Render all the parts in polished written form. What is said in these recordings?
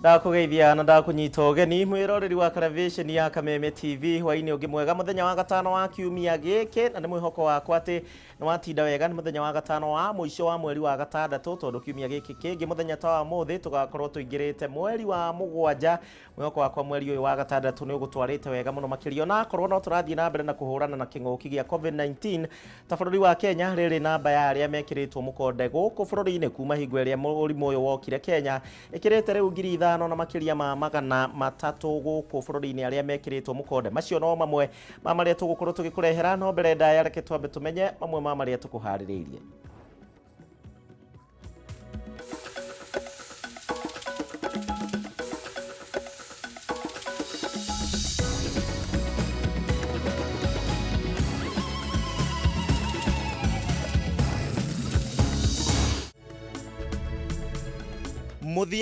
Ndakugeithia na ndakunyita ugeni mwiroreri wa television ya Kameme TV hwaini ungi mwega muthenya wa gatano wa kiumia giki na ni mwihoko wakwa ati ni watinda wega ni muthenya wa gatano wa muico wa mweri wa gatandatu tondu kiumia giki kingi muthenya ta wa muthi tugakorwo tuingirite mweri wa mugwanja mwihoko wakwa mweri uyu wa gatandatu ni ugutwarite wega muno makirio na korwo no turathie na mbere na kuhurana na kinguki gia COVID-19 ta bururi wa Kenya riri namba ya aria mekiritwo mukonde guku bururi-ini kuma hingo iria murimu uyu wokire Kenya ikirite riu ngiri ithano na makiria ma magana matatu guku bururi-ini aria mekiritwo mukonde macio no mamwe ma maria tugukorwo tugikurehera no mbere ndaya reke twambe tumenye mamwe ma maria tukuhaririirie.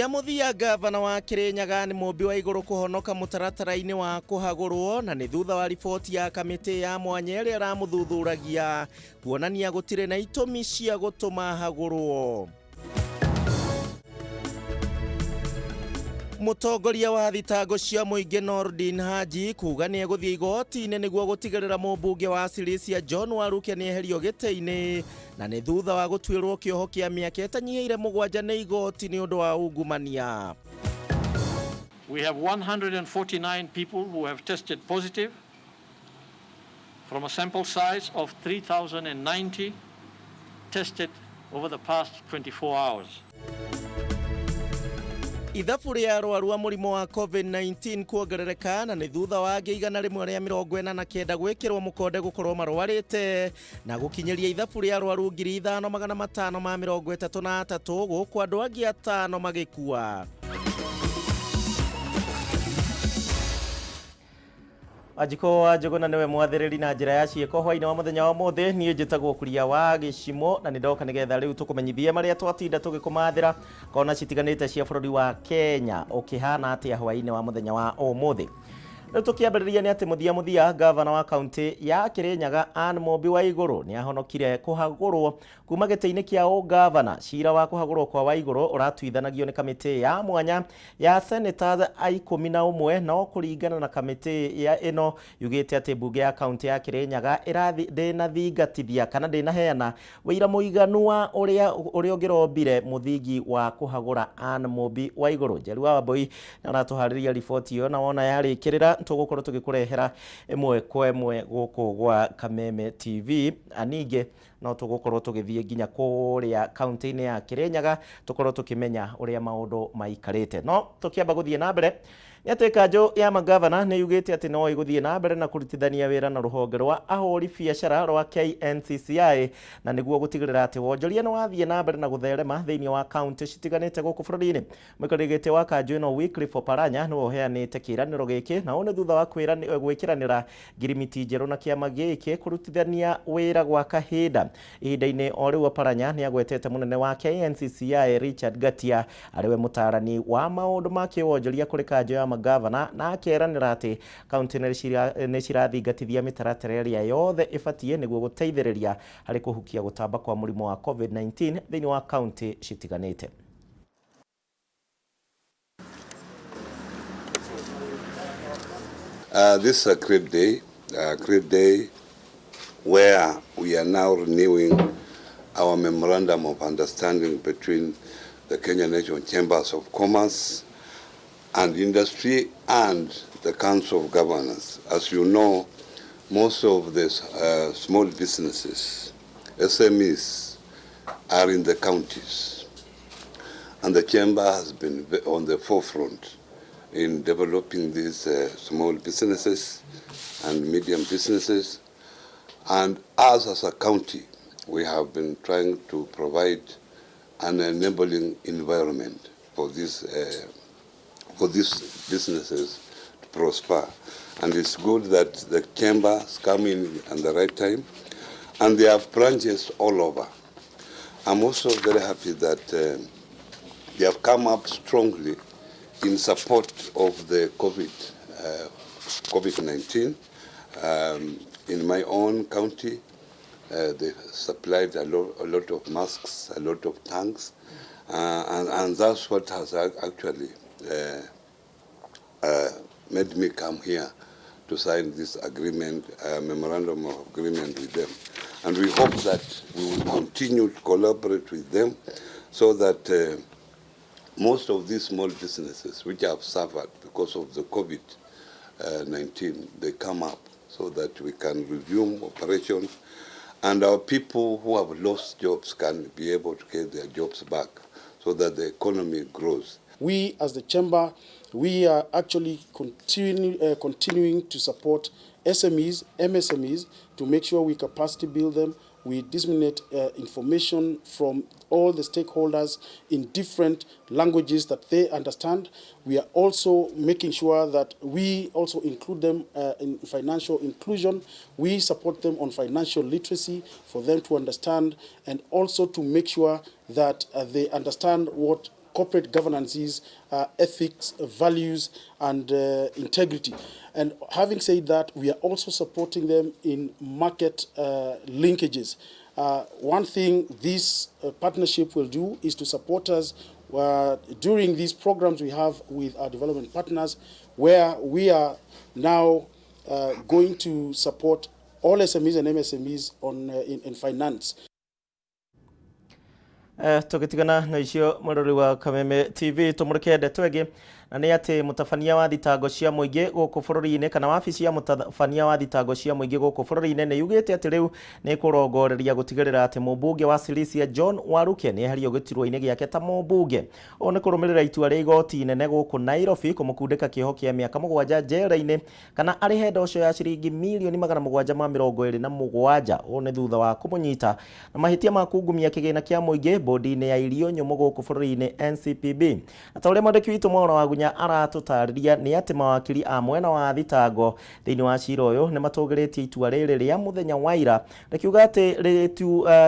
Muthia gavana wa Kirinyaga ni mumbi wa iguru kuhonoka mutaratara-ini wa kuhagurwo na ni thutha wa riboti ya kamiti ya mwanya iria ramuthuthuragia kuonania gutire na itumi cia gutuma hagurwo. Mutongoria wa thitango cia muingi Nordin Haji kuga ni eguthie igoti-ini niguo gutigirira mumbunge wa Sirisia John Waruke ni eherio giti-ini na ni thutha wa gutwirwo kioho kia miaka itanyihiire mugwanja ni igoti ni undu wa ungumania. We have 149 people who have tested positive from a sample size of 3,090 tested over the past 24 hours. Ithabu ria arwaru a murimu wa COVID-19 kuongerereka na ni thutha wa angi igana rimwe ria 49 gwikirwo mukonde gukorwo marwarite na gukinyeria ithabu ria arwaru 5,533 guku andu angi 5 magikua. Ajiko ajogona niwe mwathiriri na njira ya cieko hwaini wa muthenya wa muthi nie njitagwo kuria wa gicimo na ni ndoka nigetha riu tukumenyithie maria twatinda tugikumathira kona citiganite cia bururi wa Kenya ukihana atia hwaini wa muthenya wa umuthi. Tukiambiriria ni ati muthia gavana wa kaunti ya Kirinyaga Anne Mumbi wa iguru ni ahonokire kuhagurwo kuma giti-ini kia gavana. Cira wa kuhagurwo kwa wa iguru uratuithanagio ni kamiti ya mwanya ya senators 11 no kuringana na kamiti ya ino yugite ati bunge ya kaunti ya Kirinyaga ndina thingatithia kana ndina heana wira muiganu wa uria ungirombire muthingi wa kuhagura Anne Mumbi wa iguru. Njeri wa Wambui na aratuhariria riboti iyo na wona yarikirira tugukorwo tugikurehera imwe kwa imwe guku gwa Kameme TV aninge no tugukorwo tugithie nginya kuria kaunti-ini ya Kirinyaga tukorwo tukimenya uria maundu maikarite. No tukiamba guthie na mbere ni ati kanjo ya magavana ni yugite ati no iguthie na mbere na kurutithania wira na ruhonge rwa ahuri biacara rwa KNCCI na niguo gutigirira ati wonjoria ni wathie na mbere na gutherema thiini wa kaunti citiganite guku bururi-ini. Mukarigite wa kanjo ino Wycliffe Oparanya ni woheanite kiraniro giki na one thutha wa gwikiranira ngirimiti njeru na kiama giki kurutithania wira gwa kahinda. Ihinda-ini o riu Oparanya ni agwetete munene wa KNCCI Richard Gatia ariwe mutarani wa maundu ma kiwonjoria kuri kanjo ya magavana na akeranira ati kaunti ni cirathingatithia mitaratara iria yothe ibatie niguo guteithiriria hari kuhukia gutamba kwa murimu wa COVID-19 thiini wa kaunti citiganite. This is a great day where we are now renewing our memorandum of understanding between the Kenya National Chambers of Commerce and Industry and the Council of Governors. As you know, most of the small businesses, SMEs, are in the counties, and the Chamber has been on the forefront in developing these small businesses and medium businesses. And us as a county, we have been trying to provide an enabling environment for these businesses to prosper. And it's good that the chamber is coming at the right time, and they have branches all over. I'm also very happy that they have come up strongly in support of the COVID-19. In my own county, they supplied a lot of masks, a lot of tanks, and that's what has actually made me come here to sign this agreement, memorandum of agreement with them. And we hope that we will continue to collaborate with them so that most of these small businesses which have suffered because of the COVID-19, they come up so that we can resume operations and our people who have lost jobs can be able to get their jobs back so that the economy grows. We, as the chamber, we are actually continuing to support SMEs, MSMEs, to make sure we capacity build them. We disseminate information from all the stakeholders in different languages that they understand. We are also making sure that we also include them in financial inclusion. We support them on financial literacy for them to understand, and also to make sure that they understand what corporate governance is, ethics, values, and integrity. And having said that, we are also supporting them in market linkages. One thing this partnership will do is to support us during these programs we have with our development partners, where we are now going to support all SMEs and MSMEs in finance. Tugitigana na icio murori wa Kameme TV tumurike ndeto ege na nĩ atĩ mũtabania wa thitango cia mũingĩ gũkũ bũrũri-inĩ kana wabici ya mũtabania wa thitango cia mũingĩ gũkũ bũrũri-inĩ nĩ yugĩte atĩ rĩu nĩ kũrongoreria gũtigĩrĩra atĩ mũmbunge wa Sirisia John Waruke nĩ eherio gĩturwa-inĩ gĩake ta mũmbunge. O nĩ kũrũmĩrĩra itua rĩa igoti inene gũkũ Nairobi kũmũkundĩka kĩoho kĩa mĩaka 7 njera-inĩ kana arĩhe ndosho ya ciringi mirioni 727. O nĩ thutha wa kũmũnyita na mahĩtia ma kungumia kĩgĩna kĩa mũingĩ bodi-inĩ ya irio nyũmũ gũkũ bũrũri-inĩ NCPB. Ata ũrĩa mwandĩki witũ Mwaũra wa Gunya aratũtarĩria nĩ atĩ mawakiri a mwena wa thitango thĩinĩ wa cira ũyũ nĩ matũgĩrĩtie itua rĩrĩ rĩa mũthenya wa ira rĩkiuga atĩ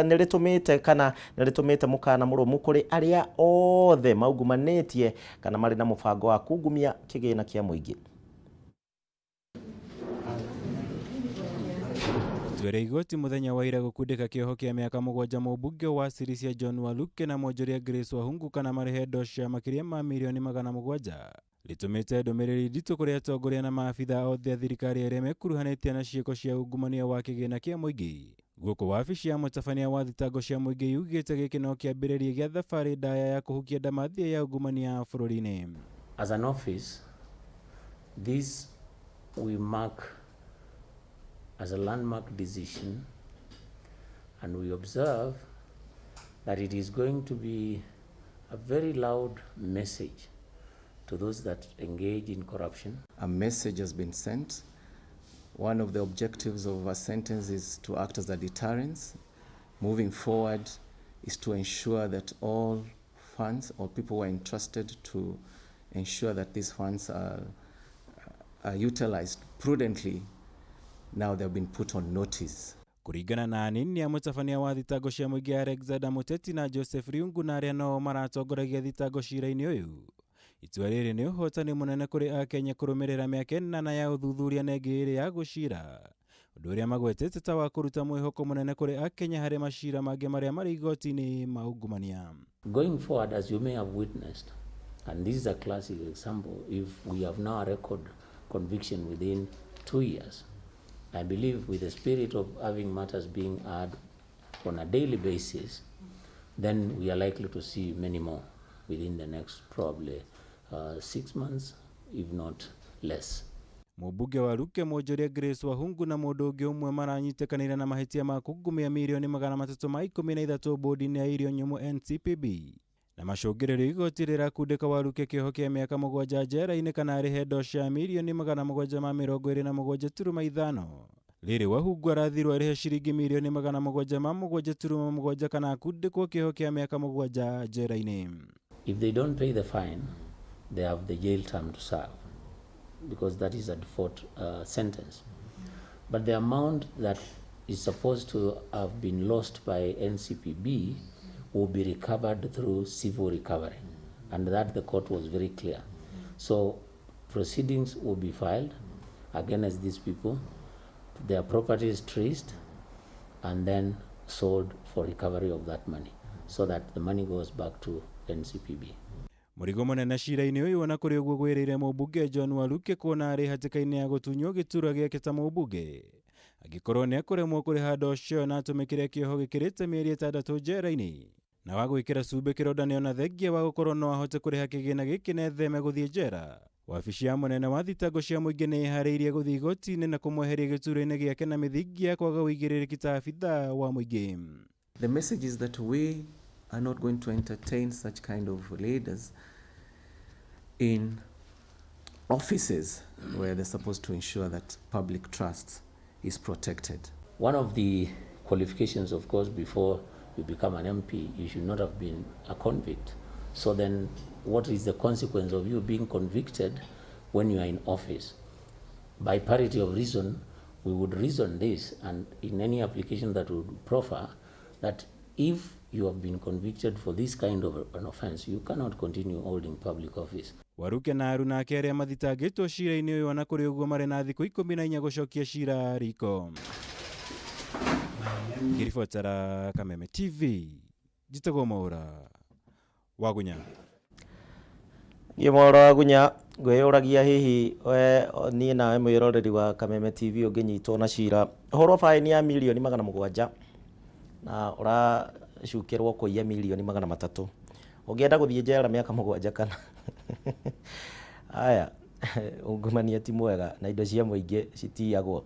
nĩ rĩtũmĩte kana nĩ rĩtũmĩte mũkana mũrũmu kũrĩ arĩa othe maungumanĩtie kana marĩ na mũbango wa kungumia kĩgĩna kĩa mũingĩ. Itua rĩa igoti mũthenya wa ira gũkundĩka kĩoho kĩa mĩaka 7 mũmbunge wa Sirisia John Waluke na mwonjoria Grace Wahungu kana marĩhe ndosho ya makĩria ma mirioni 700 rĩtũmĩte ndũmĩrĩri nditũ kũrĩ atongoria na maabitha othe a thirikari arĩa mekuruhanĩtie na ciĩko cia ungumania wa kĩgĩna kĩa mũingĩ. Gũkũ wabici ya mũtabania wa thitango cia mũingĩ yugĩte gĩkĩ no kĩambĩrĩria gĩa thabarĩ ndaya ya kũhukia ndamathia ya ungumania bũrũri-inĩ. As an office, this we mark as a landmark decision, and we observe that it is going to be a very loud message to those that engage in corruption. A message has been sent. One of the objectives of a sentence is to act as a deterrence. Moving forward is to ensure that all funds or people who are entrusted to ensure that these funds are utilized prudently. Now they've been put on notice. Kuringana na anini ya mũtabania wa thitango cia mũingĩ Alexander Muteti na Joseph Riungu na arĩa no maratongoragia thitango cira-inĩ ũyũ. Itua rĩrĩ nĩ ũhotani mũnene kũrĩ Akenya kũrũmĩrĩra mĩaka 8 ya ũthuthuria na ĩngĩ ĩrĩ ya gũcira. Ũndũ ũrĩa magwetete ta wa kũruta mwĩhoko mũnene kũrĩ Akenya harĩ macira mangĩ marĩa marĩ igoti-inĩ ma ungumania. Going forward, as you may have witnessed, and this is a classic example, if we have now a record conviction within 2 years, I believe with the spirit of having matters being heard on a daily basis, then we are likely to see many more within the next probably 6 months, if not less. Mũmbunge wa Waluke mwonjoria Grace Wahungu na mũndũ ũngĩ ũmwe maranyitĩkanĩra na mahĩtia ma kungumia mirioni 313 bodi-inĩ ya irio nyũmũ NCPB. Na macũngĩrĩrio igoti rĩrakundĩka Waluke kĩoho kĩa mĩaka 7 njera-inĩ kana arĩhe ndosho ya mirioni 727.5. Rĩrĩ Wahungu arathirwo arĩhe ciringi mirioni 727 kana akundĩkwo kĩoho kĩa mĩaka 7 njera-inĩ. If they don't pay the fine, they have the jail term to serve, because that is a default sentence. But the amount that is supposed to have been lost by NCPB will be recovered through civil recovery, and that the court was very clear. So proceedings will be filed against these people, their property is traced, and then sold for recovery of that money, so that the money goes back to NCPB. Murigo munene cira-ini uyu ona kuri uguo gwirire mubunge John Waluke kuona ari hatikaini ya gutunywo giturwa giake ta mubunge agikorwo ni akuremwo kuriha ndocio na atumikire kioho gikirite mieri 6 njera-ini na wa gwikira cumbi kironda ona thengia wa gukorwo no ahote kuriha kigina giki na etheme guthie njera. Wabici ya munene wa thitango cia muingi ni ihariirie guthii igoti-ini na kumweheria gituro-ini giake na mithingi ya kwaga uigĩrĩrĩki ta abitha wa muingi. The message is that we are not going to entertain such kind of leaders in offices where they're supposed to ensure that public trust is protected. One of the qualifications, of course, before you become an MP, you should not have been a convict. So then what is the consequence of you being convicted when you are in office? By parity of reason, we would reason this, and in any application that we would proffer, that if you have been convicted for this kind of an offense, you cannot continue holding public office. Waruke na aruna ake aria mathitangitwo cira-ini uyu ona kuri uguo mari na thiku 14 gucokia cira riko. Ngiribotera Kameme TV, Jitagwo Maura Wagunya. Yemoro Wagunya gweyuragia hihi ni nawe mwiroreri wa Kameme TV unginyitwo na cira horo faini ya milioni 700 na uracukirwo kuiya milioni 300 ungienda guthie njera miaka 7 kana aya ungumania ti mwega na indo cia muingi citiagwo.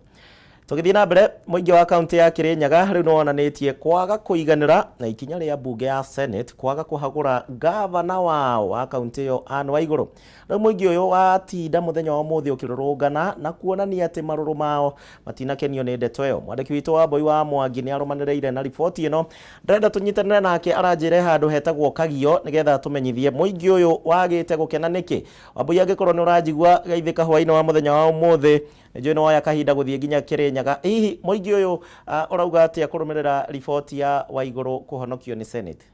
Tugithii na mbere muingi wa kaunti ya Kirinyaga riu no wonanitie kwaga kuiganira na ikinya ria bunge ya Senate kwaga kuhagura gavana wao wa kaunti yo Anne Waiguru. Riu muingi uyu watinda muthenya wa muthi ukirurungana na kuonania ati maruru mao matinakenio ni ndeto iyo. Mwandiki witu wa Boi wa Mwangi ni arumaniriire na riboti ino, ndenda tunyitanire nake aranjire handu hetagwo Kagio nigetha tumenyithie muingi uyu wagite gukena niki. Wabui agikorwo ni urajigua gaithika hwaini wa muthenya wa muthi njo no ya kahinda guthie nginya Kirinyaga. Hihi muingi uyu urauga atia kurumirira riboti ya Waiguru kuhonokio ni Senate?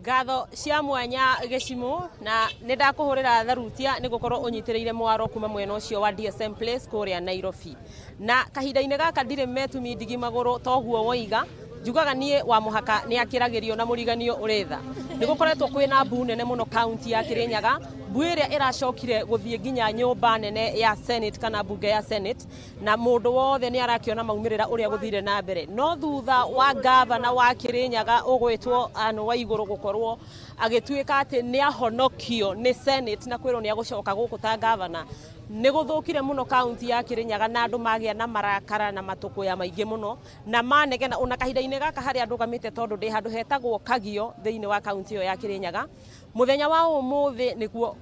Gatho cia mwanya gicimo na nindakuhurira tharutia nigukorwo unyitiriire mwaro kuma mwena ucio wa DSM Place kuria Nairobi na kahinda-ini gaka ndire metumi ndigi maguru toguo woiga njugaga nie wa muhaka ni akiragirio na muriganio uretha nigukoretwo kwina mbu nene muno kaunti ya Kirinyaga, mbu iria iracokire guthie nginya nyumba nene ya Senate kana bunge ya Senate na mundu wothe ni arakiona maumirira uria guthire na mbere no thutha wa gavana wa Kirinyaga ugwitwo Anne Waiguru gukorwo agituika ati ni ahonokio ni Senate na kwirwo ni agucoka guku ta gavana niguthukire muno kaunti ya Kirinyaga na andu magia na marakara na matuko ya maingi muno na manegena ona kahinda-ini gaka hari andu gamite tondu ndi handu hetagwo Kagio thiini wa kaunti yo ya Kirinyaga. Muthenya wa umuthi niguo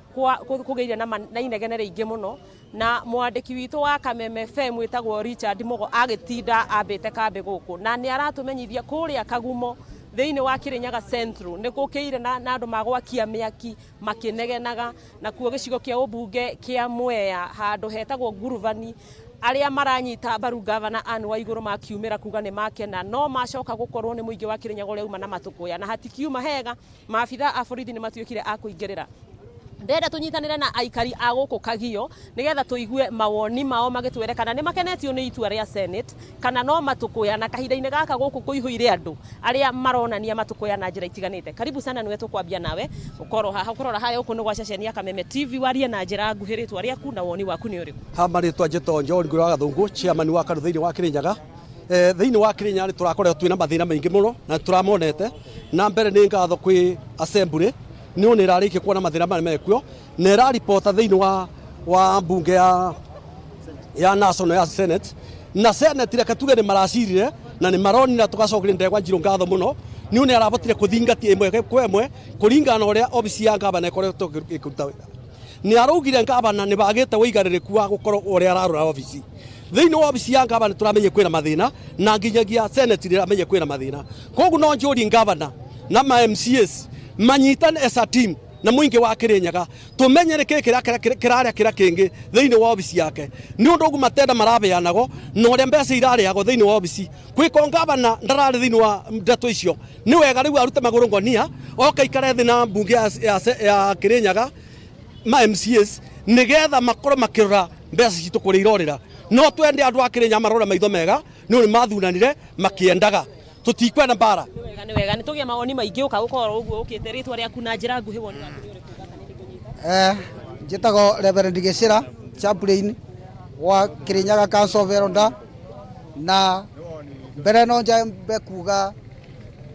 kugeire na inegene ringi muno na mwandiki witu wa Kameme FM witagwo Richard Mogo agitinda ambite kambe guku na ni aratumenyithia kuria Kagumo thiini wa Kirinyaga Central ni gukiire na andu magwakia miaki makinegenaga na kuo gicigo kia ubunge kia Mwea handu hetagwo Nguruvani aria maranyita baru gavana Anne Waiguru makiumira kuga ni makena no macoka gukorwo ni muingi wa Kirinyaga uria uma na matukuya na hatikiuma hega maabitha a borithi ni matuikire akuingirira. Ndenda tunyitanire na aikari a guku Kagio nigetha tuigue mawoni mao magitwere kana ni makenetio ni itua ria Senate kana no matukuya na kahinda-ini gaka guku kuihuire andu aria maronania matukuya na njira itiganite. Karibu sana niwe tukwambia nawe ukoro haha ukorora haya uku ni gwa ceceni ya Kameme TV warie na njira nguhiritwo aria kuna woni waku ni uriku. Hamaritwa Njito Njori Nguru wa Gathungu chairman wa kanitha thiini wa Kirinyaga. Thiini wa Kirinyaga ni turakorwo twina mathina maingi muno na turamonete na mbere ni ngatho kwi assembly ni oni rarike kuona mathira mane mekuo ne ra reporta thiini wa bunge ya national ya Senate na Senate reka tuge ni maracirire na ni maroni na tukacokire ndegwa Njiro ngatho muno ni oni arabotire kuthingatia imwe kwemwe kuringana uria ofisi ya gavana ikoretwo ikuruta wira ni araugire gavana ni bagite wigaririku wa gukorwo uria ararura ofisi thiini wa ofisi ya gavana turamenye kwina mathina na nginyagia Senate riramenye kwina mathina koguo no njuri gavana na ma MCS manyitane as a team na muingi wa Kirinyaga tumenyere kiraria kingi thiini wa ofisi yake ni undu ugu matenda marabeanago na uria mbeca irariago thiini wa ofisi kwiko gavana ndarari thiini wa ndeto icio ni wega riu arute maguru ngonia oka ikare thi na bunge ya Kirinyaga ma MCS nigetha makorwo makirora mbeca citu kuri irorira no twende andu a Kirinyaga marora maitho mega ni mathunanire makiendaga tutikwenda mbara Nĩ wega nĩ tũgĩa maoni maingĩ ũkaũkorwo ũguo ũkĩte rĩtwa rĩaku na njĩra nguhĩ woni waku nĩ ũrĩkũ kana nĩ ndĩkũnyita. Njĩtagwo Reverend Gĩcĩra chaplain wa Kirinyaga Council of Elders, na mbere no njambe kuga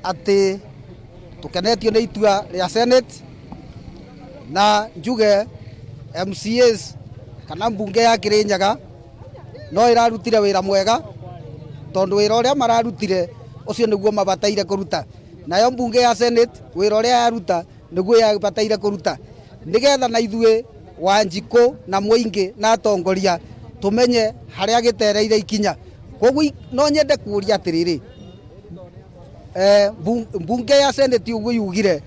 atĩ tũkenetio nĩ itua rĩa Senate na njuge MCAs kana mbunge ya Kirinyaga no ĩrarutire wĩra mwega, tondũ wĩra ũrĩa mararutire ũcio nĩguo mabataire kũruta, nayo mbunge ya Senate wĩra ũrĩa yaruta nĩguo yabataire kũruta, nĩgetha na ithuĩ Wanjikũ na mũingĩ na atongoria tũmenye harĩa gĩtereire ikinya. Koguo no nyende kũria atĩrĩrĩ, mbunge ya Senate ũguo yugire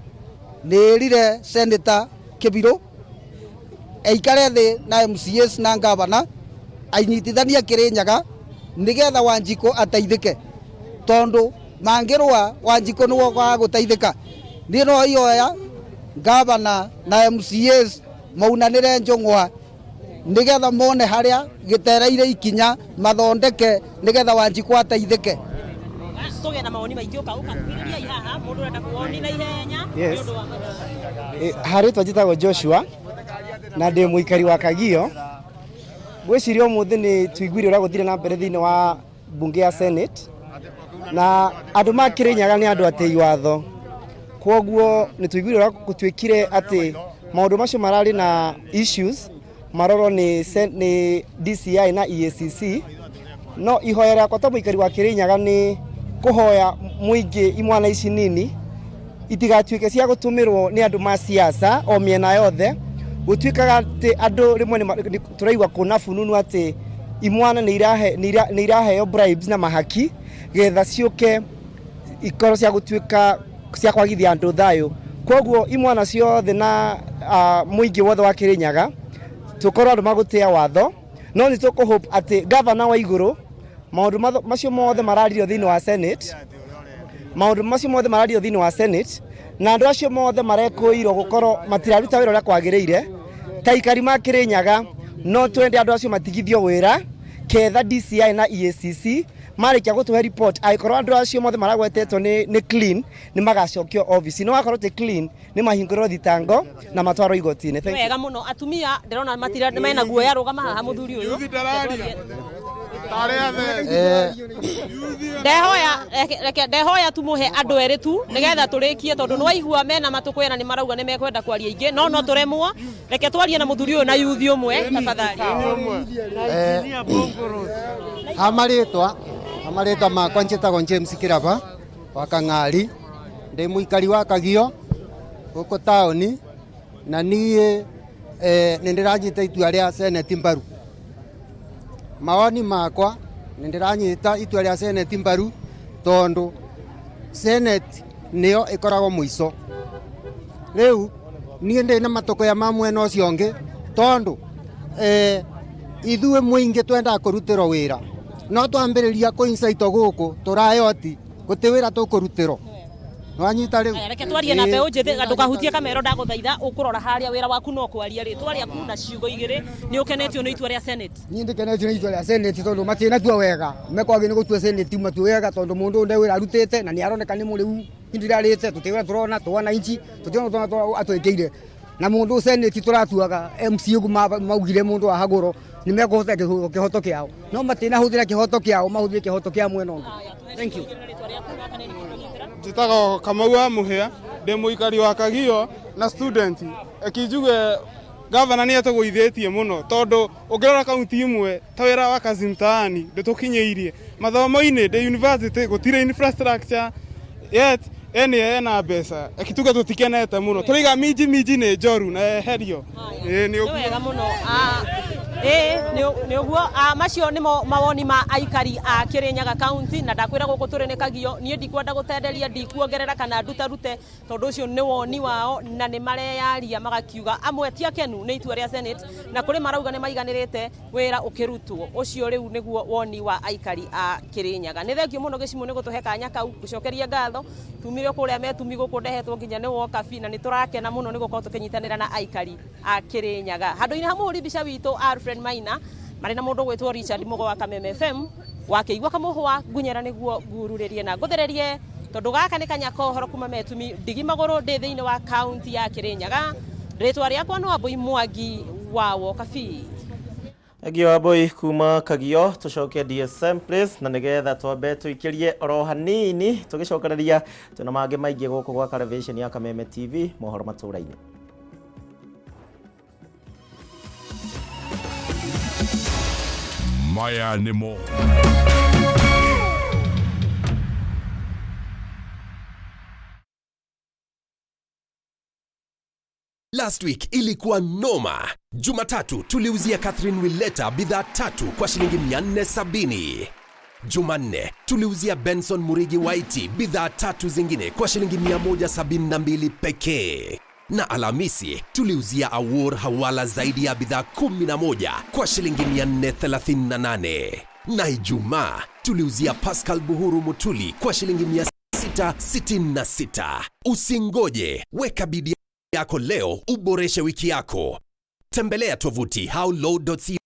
nĩrire Senator Kĩbirũ aikare thĩ na MCAs na ngavana ainyitithanie Kirinyaga nĩgetha Wanjikũ ateithĩke, tondũ mangĩrũa Wanjikũ nĩwe ũkaga gũteithĩka. Niĩ no ihoya ngavana na MCAs maunanĩre njũng'wa nĩgetha mone harĩa gĩtereire ikinya mathondeke nĩgetha Wanjikũ ateithĩke. Tũgĩa na maoni maingĩ ũkakuhĩrĩria haha mũndũ ũrenda kuoni na ihenya nĩ ũndũ wa harĩtwa njĩtagwo Joshua na ndĩ mũikari wa Kagio. Gwĩciria ũmũthĩ nĩ tuiguire ũrĩa gũthire na mbere thĩinĩ wa mbunge ya Senate, na andũ ma Kirinyaga nĩ andũ atĩi watho, kwoguo nĩ tuiguire ũrĩa gũtuĩkire atĩ maũndũ macio mararĩ na issues marorwo nĩ DCI na EACC. No ihoya rĩakwa ta mũikari wa Kirinyaga nĩ kũhoya mũingĩ imwana ici nini itigatuĩke cia gũtũmĩrwo nĩ andũ ma siasa o mĩena yothe. Gũtuĩkaga atĩ andũ rĩmwe tũraigua kũna fununu atĩ imwana nĩ iraheo bribes na mahaki getha ciũke ikorwo cia gũtuĩka cia kwagithia andũ thayũ. Kwoguo imwana ciothe na mũingĩ wothe wa Kirinyaga tũkorwo andũ magũtĩa watho, no nĩ tũkũhope atĩ gavana wa igũrũ maũndũ macio mothe mararirio thĩinĩ wa Senate, maũndũ macio mothe mararirio thĩinĩ wa Senate, na andũ acio mothe marekũirwo gũkorwo matiraruta wĩra ũrĩa kwagĩrĩire. Ta ikari ma Kirinyaga no twende andũ acio matigithio wĩra ketha DCI na EACC marĩkia gũtũhe report angĩkorwo andũ acio mothe maragwetetwo nĩ clean nĩ magacokio office, no akorwo ti clean nĩ mahingũrĩrwo thitango na matwarwo igoti-inĩ. Thank you. Wega mũno atumia ndĩrona matira mena guoya rũgama haha mũthuri ũyũ. Ndehoya tumuhe andũ erĩ tu nĩgetha tũrĩkie, tondũ nĩ waigua mena matũkũya na nĩ marauga nĩ mekwenda kwaria ingĩ, no tũremwo. Reke twarie na mũthuri ũyũ na yuthi ũmwe tafadhali. Amarĩtwa makwa njĩtagwo James Kĩraba wa Kang'ari, ndĩ mũikari wa Kagio gũkũ taũni, na niĩ nĩ ndĩranyita itua rĩa Senate mbaru. Mawoni makwa nĩ ndĩranyita itua rĩa Senate mbaru tondũ Senate nĩyo ĩkoragwo mũico. Rĩu niĩ ndĩ na matũkũya ma mwena ũcio ũngĩ, tondũ ithuĩ mũingĩ twendaga kũrutĩrwo wĩra, no twambĩrĩria kũincaitwo gũkũ tũrayoti gũtĩ wĩra tũkũrutĩrwo. Nwanyita rĩu. Reke twarie na mbeũ njĩthĩ, ndũkahutie kamero ndagũthaitha, ũkũrora harĩa wĩra waku no kwaria rĩtwa rĩaku na ciugo igĩrĩ. Nĩ ũkenetio nĩ itua rĩa Senate? Niĩ ndĩkenetio nĩ itua rĩa Senate tondũ matinatua wega, mekwagĩ nĩ gũtua Senate matua wega, tondũ mũndũ ũrĩa wĩra arutĩte na nĩ aroneka nĩ mũrĩu ndirarĩte tũtiwĩra tũrona twana inchi tũtiona atwĩkĩire na mũndũ Senate tũratuaga MC ũguo maugire mũndũ wa hagũro nĩ mekũhota kĩhoto kĩao, no matinahũthĩra kĩhoto kĩao, mahũthĩre kĩhoto kĩa mwena ũngĩ. Thank you. Njĩtagwo Kamau wa Mũhĩa, ndĩ mũikari wa Kagio na student. Ekinjuge gavana nĩ atũgũithĩtie mũno, tondũ ũngĩrora kaunti imwe ta wĩra wa kazi mtaani ndũtũkinyĩirie. Mathomo-inĩ ndĩ university gũtirĩ infrastructure yet ena mbeca. Ekituga tũtikenete mũno, tũraiga minji nĩ njoru na eherio. Nĩ wega mũno. Nĩ ũguo macio nĩ mawoni ma aikari a Kirinyaga County, na ndakwĩra gũkũ tũrĩ nĩ Kagio. Niĩ ndikwenda gũtenderia, ndikuongerera kana ndutarute, tondũ ũcio nĩ woni wao na nĩ mareyaria magakiuga amwe ti akenu nĩ itua rĩa Senate na kũrĩ marauga nĩ maiganĩrĩte wĩra ũkĩrutwo. Ũcio rĩu nĩguo woni wa aikari a Kirinyaga. Nĩ thengio mũno Gĩcimũ nĩ gũtũhe kanya kau, gũcokeria ngatho. Tumire kũrĩa metumi gũkũ ndehetwo nginya nĩ wokabi, na nĩ tũrakena mũno nĩ gũkorwo tũkĩnyitanĩra na aikari a Kirinyaga. Handũ-inĩ ha mũhũri mbica witũ Alfred Maina marĩ na mũndũ gwĩtwo Richard Mugo wa Kameme FM, wakĩigua kamũhwa ngunyera nĩguo ngururĩrie na ngũthererie tondu gaka ni kanyako horo kuma metumi ndigimagoro ndi thiini wa county ya Kirinyaga ritwa riakwa no Abui Mwangi wa Wokabi Agio Abui kuma Kagio tucoke DSM Place na nigetha twambe tuikirie oro hanini tugicokereria tuna mange maingi guku gwa television ya Kameme TV mohoro maturaini. Maya nimo Last week ilikuwa noma. Jumatatu tuliuzia Catherine Willeta bidhaa 3 kwa shilingi 470. Jumanne tuliuzia Benson Murigi Waiti bidhaa 3 zingine kwa shilingi 172 pekee. Na Alhamisi tuliuzia Awor Hawala zaidi ya bidhaa 11 kwa shilingi 438. Na Ijumaa tuliuzia Pascal Buhuru Mutuli kwa shilingi 666. Usingoje, weka bidii yako leo uboreshe wiki yako. Tembelea tovuti howlow.co.ke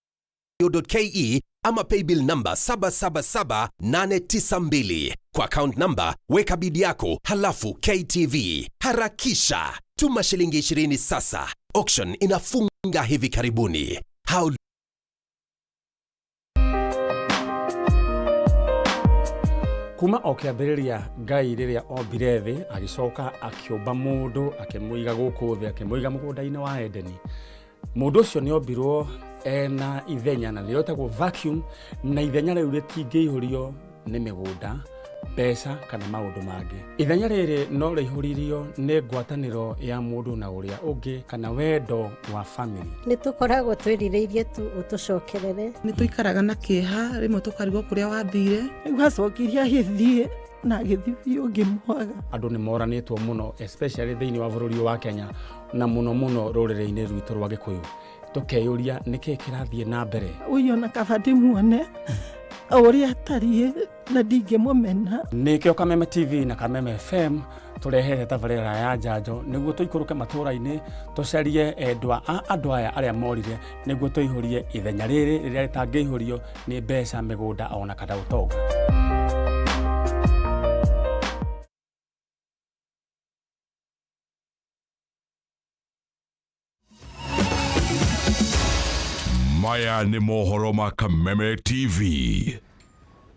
ama paybill number 777892. Kwa account number weka bidii yako halafu KTV. Harakisha, tuma shilingi 20 sasa. Auction inafunga hivi karibuni. Kuma okiambiriria Ngai riria ombire thi agicoka akiumba mundu akimuiga guku thi akimuiga mugunda-ini wa Edeni. Mundu ucio ni ombirwo ena ithenya na riotagwo vacuum na ithenya riu ritingiihurio ni migunda pesa kana maundu mangi. Ithenya riri no rihuririo ni ngwataniro ya mundu na uria ungi kana wendo wa family. Ni tukoragwo twirireirie tu utucokerere. Ni tuikaraga na kieha rimwe tukarigwo kuria wathire. Ugacokiria githie na githii ungimwaga. Andu ni moranitwo muno especially thiini wa bururi wa Kenya na muno rurire-ini rwitu rwa Gikuyu. Tukeyuria niki kirathie na mbere. Uyo na kabadi muone Ori atarie na ndingimumena. Nikio Kameme TV na Kameme FM turehete tabarira ya njanjo niguo tuikuruke matura-ini tucarie endwa a andu aya aria morire niguo tuihurie ithenya riri riria ritangiihurio ni mbeca migunda ona kada utonga. Maya ni mohoro ma Kameme TV.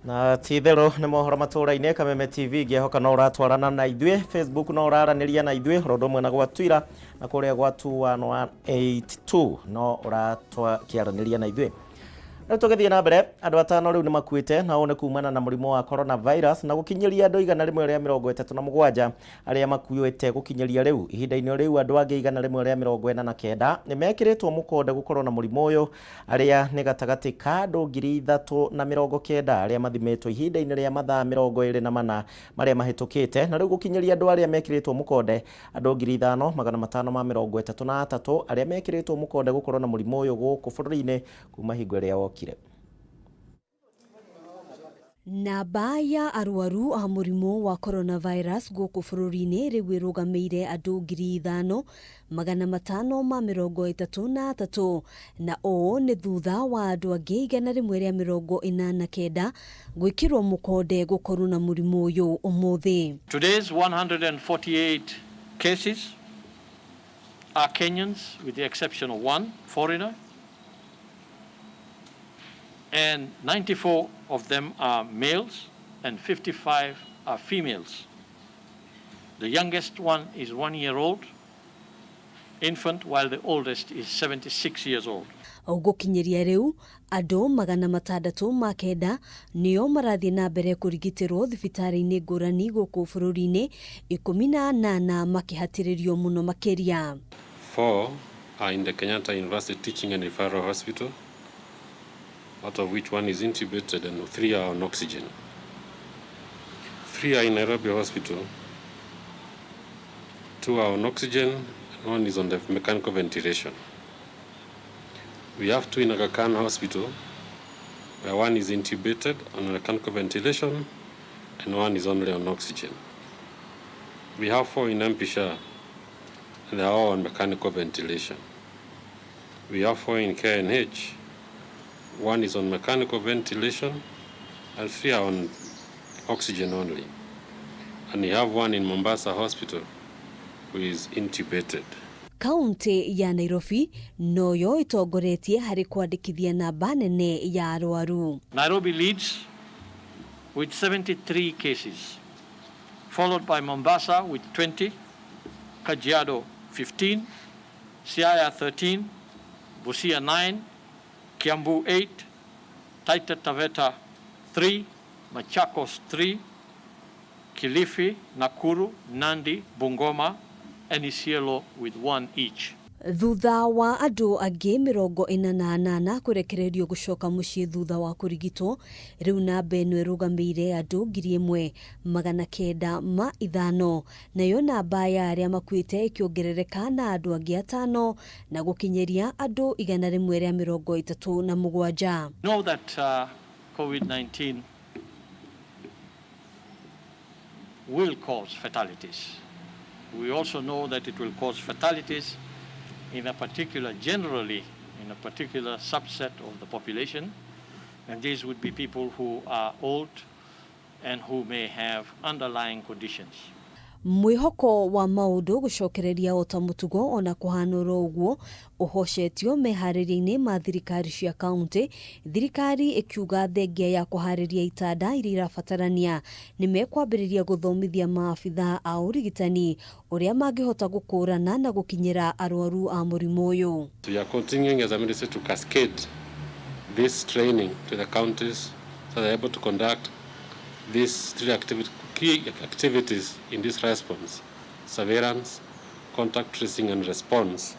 Na tithero ni mohoro maturaine Kameme TV ngihoka no uratwarana na ithwe Facebook no uraraniria na ithwe rondo mwe na gwa Twitter na kuria gwa 21182 no uratwa kiaraniria na ithwe. Na tugithie na mbere andu atano riu ni makuite na one kumana na murimo wa coronavirus na gukinyiria andu 137 aria makuite gukinyiria riu ihinda-ini riu andu angi 149 ni mekiritwo mukonde gukorwo na murimo uyu aria ni gatagati ka andu 390 aria mathimetwo ihinda-ini ria mathaa 24 maria mahitukite na riu gukinyiria andu aria mekiritwo mukonde andu 5533 aria mekiritwo mukonde gukorwo na murimo uyu guku bururi-ini kuma hingo ria kire. Namba ya arwaru a murimo wa coronavirus guku bururi-ini riu irugameire andu 5,533 na o ni thutha wa andu angi 189 gwikirwo mukonde gukorwo na murimo uyu umuthi. Today's 148 cases are Kenyans with the exception of one foreigner. And 94 of them are males and 55 are females. The youngest one is 1 year old infant while the oldest is 76 years old. Gukinyiria riu andu 609 nio marathie na mbere kurigitirwo thibitari-ini ngurani guku bururi-ini 18 makihatiririo muno makiria. 4 are in the Kenyatta University Teaching and Referral Hospital, out of which 1 is intubated and 3 are on oxygen. 3 are in Nairobi Hospital, 2 are on oxygen, and 1 is on the mechanical ventilation. We have 2 in Aga Khan Hospital, where 1 is intubated on mechanical ventilation and 1 is only on oxygen. We have 4 in Ampisha, and they are all on mechanical ventilation. We have 4 in KNH, 1 is on mechanical ventilation and 3 are on oxygen only. and we have one in Mombasa Hospital who is intubated. Kaunti ya Nairobi noyo itongoretie hari kwandikithia namba nene ya arwaru. Nairobi leads with 73 cases, followed by Mombasa with 20, Kajiado 15, Siaya 13, Busia 9, Kiambu 8, Taita Taveta 3, Machakos 3, Kilifi, Nakuru, Nandi, Bungoma, and Isiolo with 1 each. Thutha wa andu angi 48 kurekererio gucoka mucii thutha wa kurigitwo, riu namba ino irugamire andu 1,905, nayo namba ya aria makuite ikiongerereka na andu angi 5 na gukinyeria andu 137. Know that COVID-19 will cause fatalities. We also know that it will cause fatalities generally in a particular subset of the population, and these would be people who are old and who may have underlying conditions. Mwihoko wa maundu gucokereria ota mutugo ona kuhanura uguo uhocetio mehaririaini ma thirikari cia kaunti, thirikari ikiuga thengia ya kuhariria itanda iria irabatarania ni mekwambiriria guthomithia maabitha a urigitani uria mangihota gukurana na gukinyira arwaru a murimu uyu. We are continuing as a ministry to cascade this training to the counties so they are able to conduct these key activities in this response: surveillance, contact tracing and response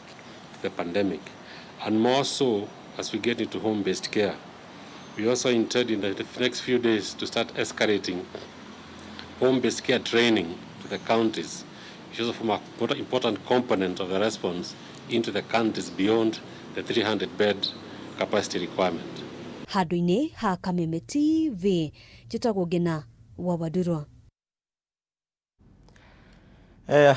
to the pandemic. And more so as we get into home-based care. We also intend in the next few days to start escalating home-based care training to the counties, which is a important component of the response into the counties beyond the 300-bed capacity requirement. Handu-ini ha Kameme TV, jitagwo Ngina wa Wadurwa.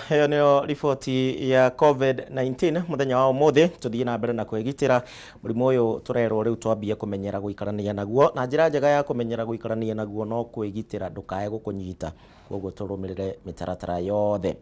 Hiyo niyo riboti ya COVID-19 muthenya wa umuthi. Tuthie na mbere na kwigitira murimu uyu turerwo riu twambie kumenyera guikarania naguo, na njira njega ya kumenyera guikarania naguo no kwigitira ndukae gukunyita, koguo turumirire mitaratara yothe.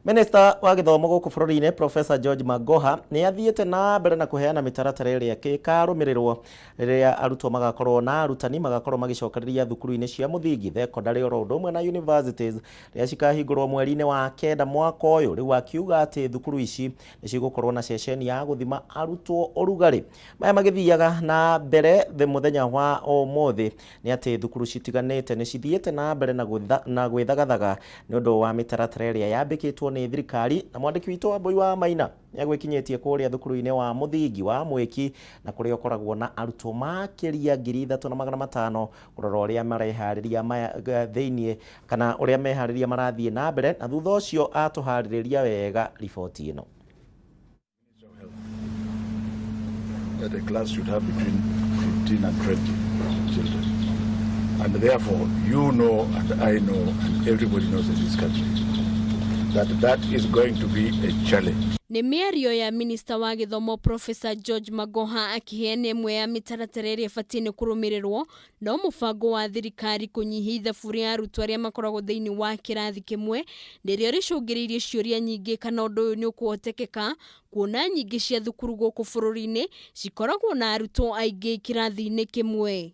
Minister wa githomo guku bururi-ini Professor George Magoha ni athiete na mbere na kuheana mitaratara iria ikarumirirwo riria arutwo magakorwo na arutani magakorwo magicokereria thukuru-ini cia muthingi, thekondarĩ oro ũndũ ũmwe na universities riria cikahingũrwo mweri-ini wa kenda mwaka ũyũ. Riu akiuga ati thukuru ici ni cigũkorwo na ceceni ya guthima arutwo ũrugarĩ. Maya magithiaga na mbere muthenya wa ũmũthĩ ni ati thukuru citiganĩte ni cithiete na mbere na gwĩthagathaga nĩ ũndũ wa mitaratara iria yambĩkĩtwo ni thirikari, na mwandiki witũ wa Mbui wa Maina ni agwikinyetie kuria thukuru-ini wa muthingi wa Mwiki, na kuria ukoragwo na arutwo makiria 3,500 kurora uria marehariria thĩinĩ kana uria mehariria marathie na mbere, na thutha ũcio atuharĩrĩria wega riboti ĩno. That a class should have between 15 and 20 children, and therefore you know and I know and everybody knows in this country that is going to be a challenge. Ni mĩario ya Minister wa githomo Professor George Magoha akiheana imwe ya mitaratara iria ibatini kurumirirwo no mubango wa thirikari kunyihia ithabu ria arutwo aria makoragwo thiini wa kirathi kimwe nirio ricungiriirie ciuria nyingi kana undu uyu ni ukuhotekeka, kuona nyingi cia thukuru guku bururi-ini cikoragwo na arutwo aingi kirathi-ini kimwe.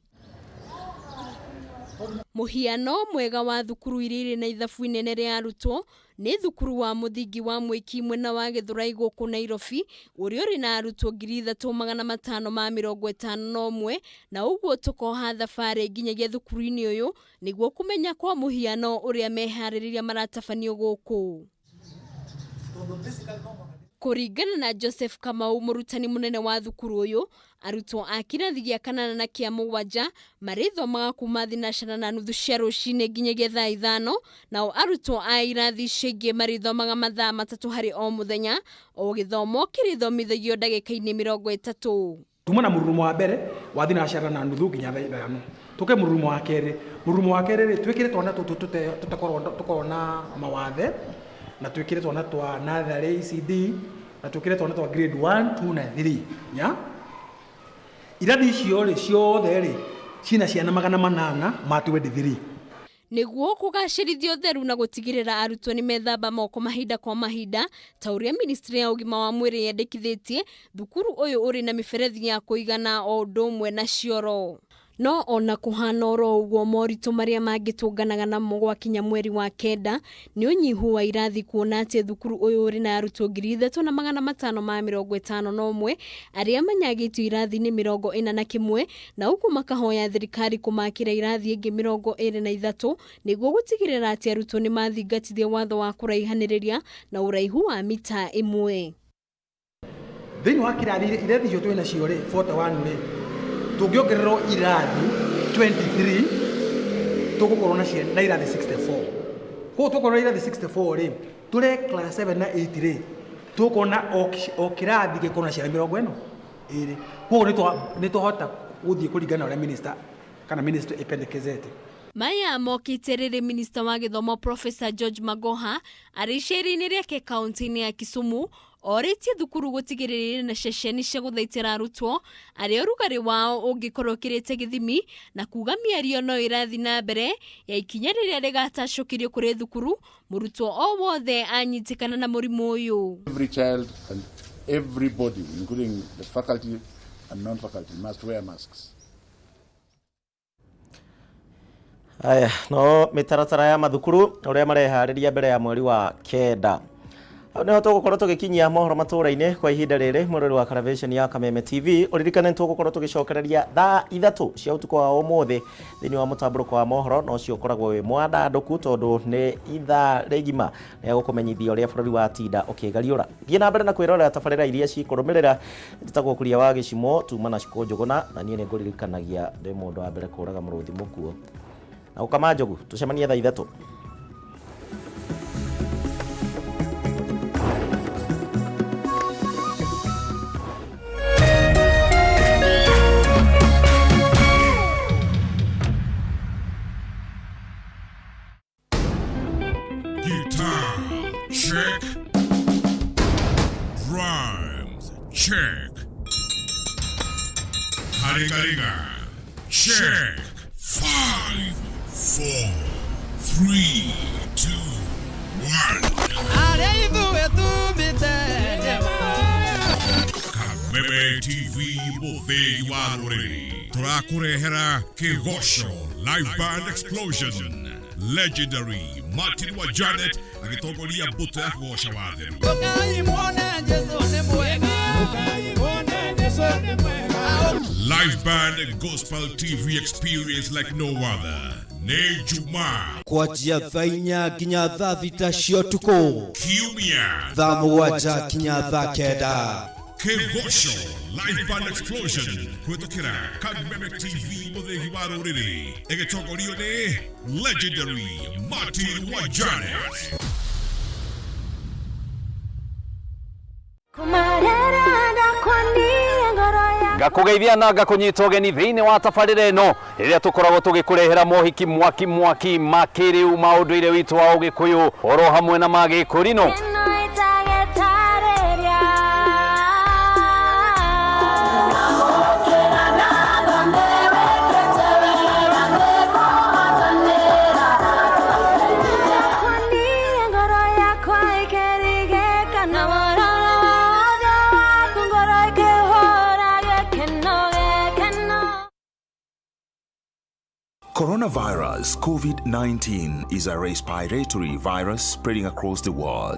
Muhiano mwega wa thukuru iria na ithabu inene ria arutwo ni thukuru wa muthingi wa Mwiki mwena wa Githurai guku Nairobi, uria uri na arutwo 3,551, na uguo tukoha thabari nginyagia thukuru-ini uyu niguo kumenya kwa muhiano uria mehaririria maratabanio guku. Kuringana na Joseph Kamau, murutani munene wa thukuru uyu, arutwo a kirathi gia 8 na kia 7 marithomaga kuma thinacara na nuthu cia ruciini nginyagia thaa 5, nao arutwo a irathi cingi marithomaga mathaa 3 hari o muthenya, o githomo kirithomithagio ndagika-ini 30. Tuma na mururumo wa mbere wa thinacara na nuthu nginya thaa 5, tuke mururumo wa keri. Mururumo wa keri twikire twana tukorwo na mawathe, na twikire twana twa natharĩ ECD, na twikire twana twa grade 1, 2 na 3 nya irathi icio ciothe cina ciana 800 ma 23. niguo kugacirithio theru na gutigirira arutwo ni methamba moko mahinda kwa mahinda ta uria ministry ya ugima wa mwiri yendekithitie thukuru uyu uri na miberethi ya kuigana o ndomwe na cioro. No ona kuhana oro uguo moritu maria mangitunganaga namo gwakinya mweri wa kenda ni unyihu wa irathi kuona ati thukuru uyu uri na arutwo 3,551 aria manyagitio irathi ni 41 na uguo makahoya thirikari kumakira irathi ingi 23 niguo gutigirira ati arutwo ni mathingatithia watho wa kuraihaniriria na uraihu wa mita 1. Thiini wa kirathi irathi cio twina cio ri 41 ri tungiongererwo irathi 23 tugukorwo na irathi 64 ko tugukorwo na irathi 64 ri tule class 7 na 8 ri tukona o kirathi gikona cia 40 iri ko ni tuhota guthie kuringana na minister kana minister ipendekezete. Maya mokiterere minister wa githomo Professor George Magoha arisheri-ini riake kaunti-ini ya Kisumu oritie thukuru gutigirira na ceceni cia guthaitira arutwo aria rugari wao ungikorwo kirite githimi na kuga miario no irathi na mbere ya ikinya riria rigatacokirio kuri thukuru murutwo o wothe anyitikana na murimu uyu. Every child and everybody, including the faculty and non-faculty, must wear masks. Aya, no mitaratara ya mathukuru uria marehariria mbere ya mweri wa kenda. Neho tugukorwo tugikinyia mohoro matura-ini kwa ihinda riri mwirori wa television ya Kameme Tv uririkane tugukorwo tugicokereria thaa 3 cia utuko wa umuthi thini wa mutamburuko wa mohoro no cio koragwo wi mwandanduku tondu ni ithaa rigima ya gukumenyithia uria bururi wa tinda ukigariura thie na mbere na kwirorera tabarira iria cikurumirira titagwo kuria wa gicimo tuma na ciko njuguna na nie ni nguririkanagia ndi mundu wa mbere kuraga muruthi mukuo na ukama njogu tucemanie thaa 3. Guitar, check. Drums, check. Haringa, check. 5, 4, 3, 2, 1. Kameme TV muthei wa ruriri turakurehera kigosho live band explosion legendary Martin wa Janet agitongoria mbuto ya kugosha watheru live band and gospel TV experience like no other. Nĩ Juma kwanjia thaa 4 nginya thaa 6 cia ũtukũ, kiumia thaa 7 nginya thaa 9. Kigosho live band explosion kuhetũkĩra Kameme TV muthegi wa rũrĩrĩ ĩgĩtongorio nĩ legendary Martin wa Janet. Ngakugeithia na ngakunyita ũgeni thĩinĩ wa tabarĩra ĩno rĩrĩa tũkoragwo tũgĩkũrehera mohiki mwaki makĩrĩu maũndũire witũ wa Ũgĩkũyũ oro hamwe na magĩkũrinũ. Coronavirus COVID-19 is a respiratory virus spreading across the world.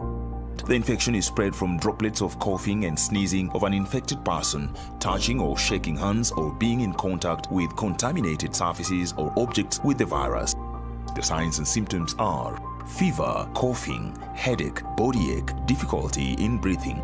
The infection is spread from droplets of coughing and sneezing of an infected person, touching or shaking hands or being in contact with contaminated surfaces or objects with the virus. The signs and symptoms are fever, coughing, headache, body ache, difficulty in breathing.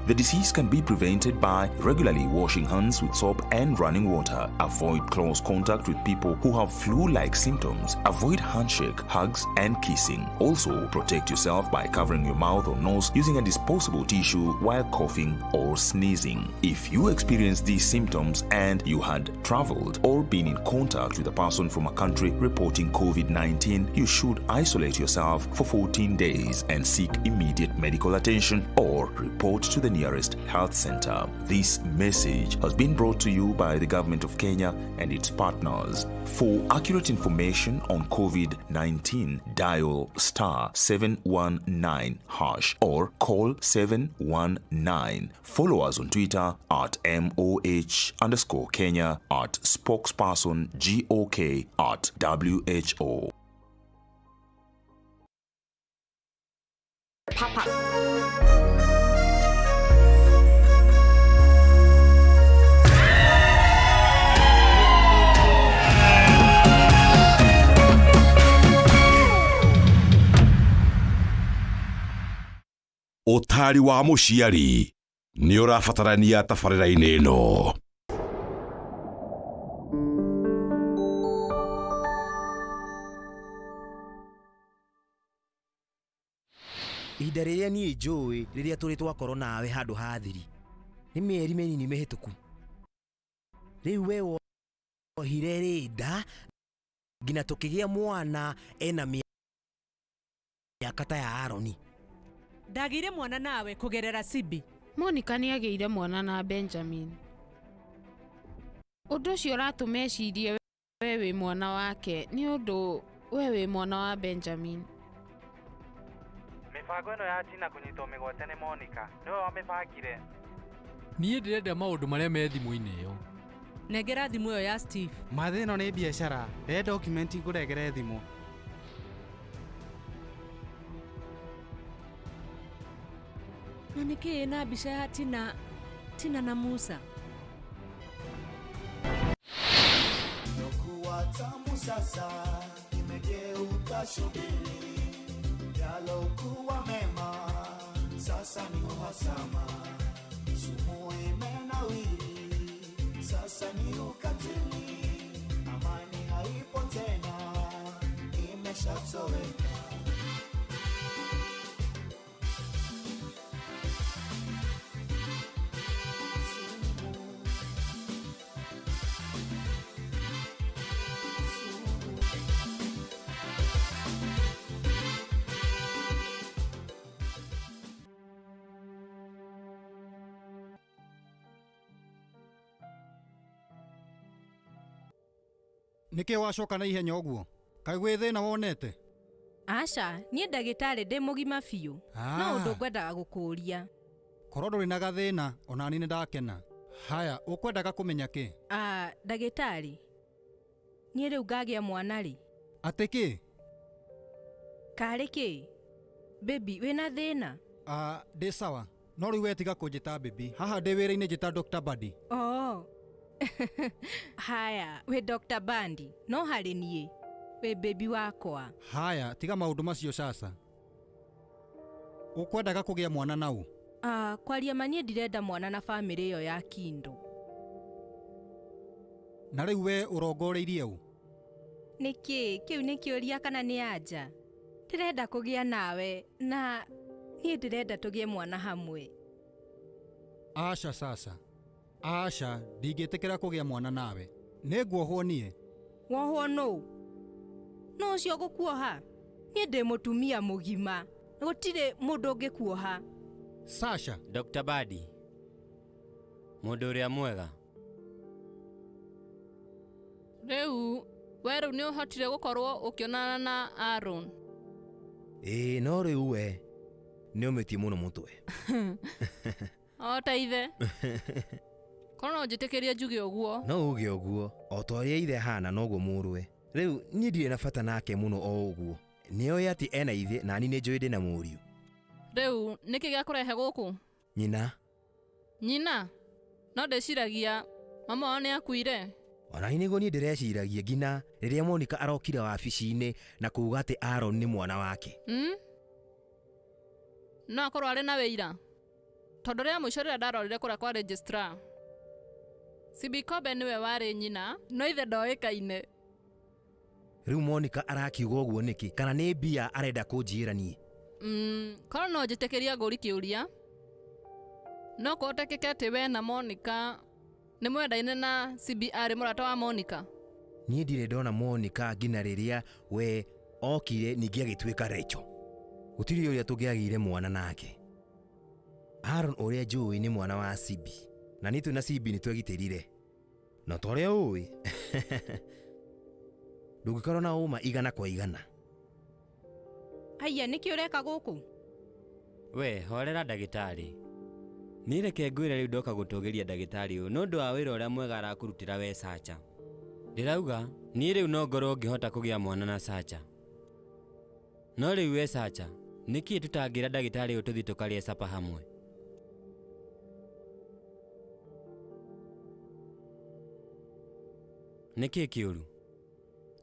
The disease can be prevented by regularly washing hands with soap and running water. Avoid close contact with people who have flu-like symptoms. Avoid handshake, hugs, and kissing. Also, protect yourself by covering your mouth or nose using a disposable tissue while coughing or sneezing. If you experience these symptoms and you had traveled or been in contact with a person from a country reporting COVID-19, you should isolate yourself for 14 days and seek immediate medical attention or report to the nearest health center. This message has been brought to you by the Government of Kenya and its partners. For accurate information on COVID-19, dial *719# or call 719. Follow us on Twitter at MOH_Kenya, at spokesperson GOK, at WHO. Papa. Ũtari wa mũciari nĩ ũrabatarania tabarĩra-inĩ ĩno. Ihinda rĩrĩa niĩ njũĩ rĩrĩa tũrĩ twakorwo nawe handũ ha thiri nĩ mĩeri mĩnini mĩhĩtũku. Rĩu we wohire rĩnda nginya tũkĩgĩa mwana ena mĩaka ta ya Aroni. Ndagĩire mwana nawe kũgerera Sibi. Monica nĩ agĩire mwana na Benjamin. Ũndũ ũcio ũratũmecirie we wĩ mwana wake nĩ ũndũ we wĩ mwana wa Benjamin. Mĩbango ĩno ya Tina kũnyitwo mĩgwate nĩ Monica nĩwe wamĩbangire. Niĩ ndĩrenda maũndũ marĩa me thimũ-inĩ ĩyo. Negera thimũ ĩyo ya Steve. Mathĩ ĩno nĩ biacara. Rĩrĩa dokumenti ngũregere thimũ. Na nĩkĩĩ na mbica ya Tina na Musa? Yokuwa tamu sasa imegeuka shubiri, yalokuwa mema sasa ni uhasama, sumu imenawiri sasa ni ukatili, amani haipo tena imeshatoweka. Nĩkĩ wacoka na ihenya ũguo? Kaĩ gwĩ thĩna wonete? Aca, niĩ ndagĩtarĩ ndĩ mũgima biũ. No ũndũ ngwendaga gũkũria. Korwo ndũrĩ na gathĩna, ona niĩ nĩndakena. Haya, ũkwendaga kũmenya kĩ? Ndagĩtarĩ. Niĩ rĩu ngagĩa mwana rĩ? Atĩ kĩ? Karĩ kĩ? Baby, wĩna thĩna? Ndĩ sawa. No rĩu wetiga kũnjĩta baby. Haha ndĩ wĩra-inĩ njĩta Dr. Buddy. Haya, we Dr. Bandi, no harĩ niĩ, we baby wakwa. Haya, tiga maũndũ macio sasa. Ũkwendaga kũgĩa mwana na ũ? Kwaria manie ndirenda mwana na famĩlĩ ĩyo ya Kindo. Na rĩu we ũrongoreirie ũ? Nĩkĩ, kĩu nĩ kĩũria kana nĩ anja? Ndĩrenda kũgĩa nawe, na niĩ ndĩrenda tũgĩe mwana hamwe. Aca sasa. Aca, ndingĩtĩkĩra kũgĩa mwana nawe. Nĩnguohwo niĩ. Wohwo nũ? No ũcio gũkuoha? Niĩ ndĩ mũtumia mũgima. Gũtirĩ mũndũ ũngĩkuoha. Sasha. Dr. Buddy. Mũndũ ũrĩa mwega. Rĩu, we rĩu nĩ ũhotire gũkorwo ũkĩonana na Aaron. No rĩu we nĩ ũmĩtie mũno mũtwe. O ta ithe. Korwo no njĩtĩkĩrie njuge ũguo. No uge ũguo, o ta ũrĩa ithe hana noguo mũrũwe. Rĩu niĩ ndirĩ na bata nake mũno o ũguo. Nĩoĩ atĩ ena ithe na ni nĩnjũĩ ndĩ na mũriũ. Rĩu nĩkĩ gĩakũrehe gũkũ? Nyina. Nyina? No ndĩciragia mama wao nĩ akuire. Ona nĩguo niĩ ndĩreciragia nginya rĩrĩa Monica arokire wabici-inĩ na kuuga atĩ Aaron nĩ mwana wake. No akorwo arĩ na wĩira. Tondũ rĩa mũico rĩrĩa ndarorire kũrĩa kwa registrar, Sibi Kobe nĩwe warĩ nyina, no ithe ndoĩkaine. Rĩu Monica arakiuga ũguo nĩkĩ? Kana nĩ mbia arenda kũnjĩra niĩ? Korwo no njĩtĩkĩria ngũri kĩũria, no kũhotekeke atĩ we na Monica nĩ mwendaine na Sibi arĩ mũrata wa Monica. Niĩ ndirĩ ndona Monica nginya rĩrĩa we okire ningĩ agĩtuĩka Rachel. Gũtirĩ ũrĩa tũngĩagĩire mwana nake. Aaron uria njui ni mwana wa Sibi na nitu na Sibi ni twegitirire no toria ui ndungikorwo na uma igana kwa igana. Haya niki ureka guku? We horera ndagitari, ni reke ngwire riu ndoka gutugiria ndagitari uyu nundu wa wira uria mwega arakurutira we Sacha. Ndirauga ni riu no ngorwo ngihota kugia mwana na Sacha, no riu we Sacha niki tutangira ndagitari uyu tuthi tukarie sapa hamwe? Niki kiuru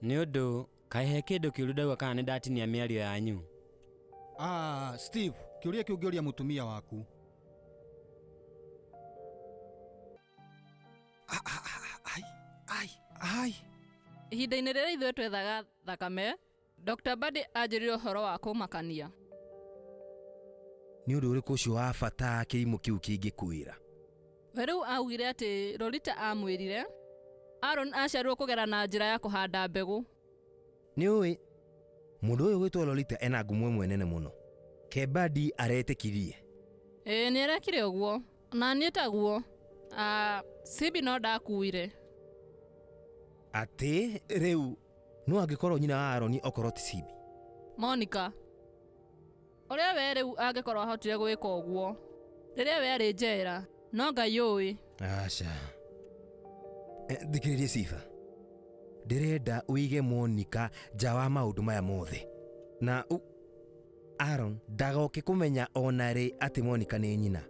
ni undu kahe kindu kiuru ndauga kana ndatinia miario yanyu? Steve, kiuria kiungioria mutumia waku. Ai. Ihinda-inĩ rĩrĩa ithuĩ twethaga thakame, Dr. Badi anjĩrire ũhoro wa kũmakania. Ni undu uriku ucio wa bata kirimo kiu kingĩkwĩra? We rĩu augire atĩ Lolita amwĩrire Aaron aciarirwo kũgera na njĩra ya kũhanda mbegũ. Ni uĩ mundu uyu gwitwo Lolita ena ngumo imwe nene muno. Kebadi aretĩkirie. Nĩ erekire ũguo na niĩ taguo. Sibi no ndakuire. Ati riu no angikorwo nyina wa Aaron okorwo ti Sibi? Monica, uria we riu angikorwo ahotire gwika ũguo rĩrĩa we arĩ njera, no Ngai ũĩ. Aca thikĩrĩria Sifa, ndirenda uige Monica nja wa maundu maya mothe na Aaron ndagoke kumenya onarĩ atĩ Monica nĩ nyina.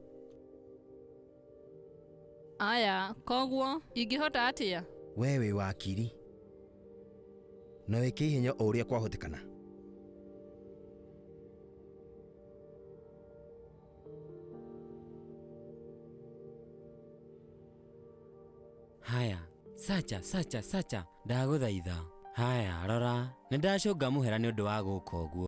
Aya, koguo ingĩhota atĩa? We wĩ wakiri na wĩke ihenya o ũrĩa kwahotekana. Haya, Sacha ndaguthaitha. Haya rora, nindacunga muhera ni undu wa guka uguo.